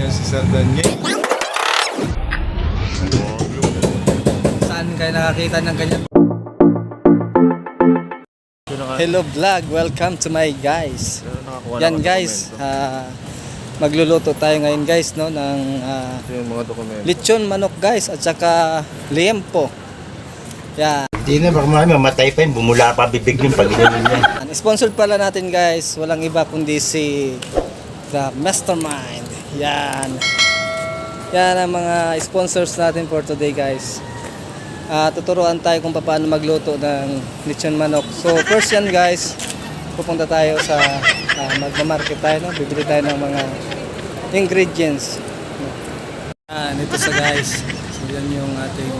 Yan si Sir Daniel. Saan kayo nakakita ng ganyan? Hello vlog, welcome to my guys. Yan guys, magluluto tayo ngayon guys no ng yung mga dokumento. lechon manok guys at saka liempo. Yan. Hindi na, baka mamatay pa yun. Bumula pa bibig yung pag-inumin niya. Sponsored pala natin guys, walang iba kundi si The Mastermind. Yan. Yan ang mga sponsors natin for today guys. Tuturuan tayo kung paano magluto ng lechon manok. So first yan guys, pupunta tayo sa magma-market tayo, no? Bibili tayo ng mga ingredients. Yan, ito sa guys. So yan yung ating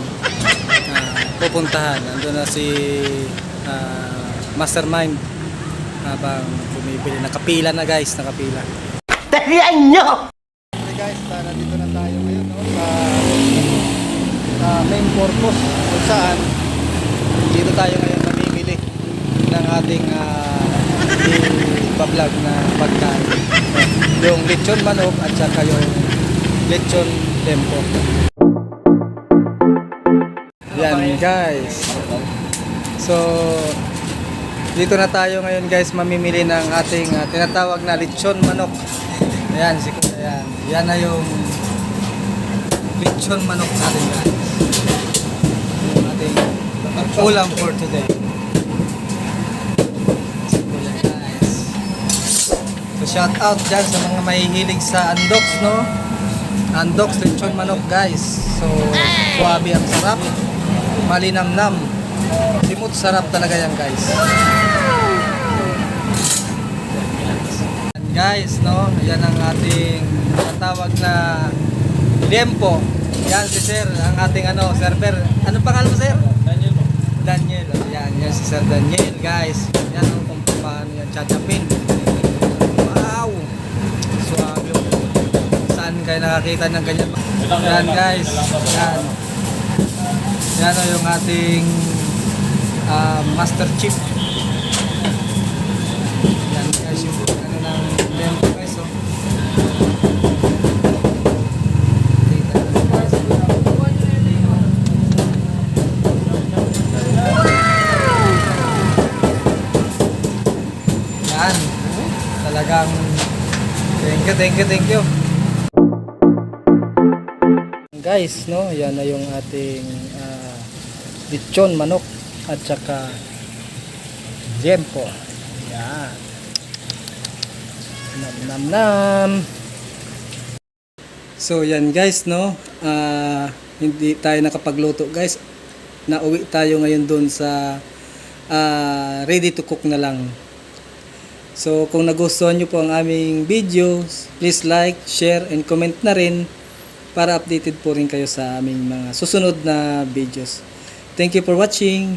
pupuntahan. Nandun na si Mastermind habang bumibili. Nakapila na guys, nakapila. Tarihan nyo! Okay guys, nandito na tayo ngayon no, sa main purpose kung saan dito tayo ngayon mamimili ng ating i-vlog na pagkain. Yung lechon manok at saka yung lechon tempo. Yan guys. So dito na tayo ngayon guys mamimili ng ating tinatawag na lechon manok. Ayan, si Kuya yan. Yan na yung lechon manok natin guys. Yung ating ulam for today. Si Kuya guys. So shout out dyan sa mga mahihilig sa Andox no. Andox lechon manok guys. So suwabe ang sarap. Malinamnam. Simut sarap talaga yan guys. Yan guys no. Yan ang ating natawag na liempo. Yan si Sir, ang ating server. Ano pangalan mo Sir? Daniel. Daniel. Yan si Sir Daniel guys. Yan kung paano yan chachapin. Wow. Suwabe. Saan kayo nakakita ng ganyan? Yan guys. Yan. Yan o yung ating Master Chip. Yan guys yung ng liempo guys oh. Yan. Talagang thank you. Guys, no, yan na yung ating lechon manok at saka liempo. Yan. Nam. So yan guys, no. Hindi tayo nakapagluto guys. Nauwi tayo ngayon doon sa ready to cook na lang. So kung nagustuhan nyo po ang aming videos, please like, share, and comment na rin para updated po rin kayo sa aming mga susunod na videos. Thank you for watching.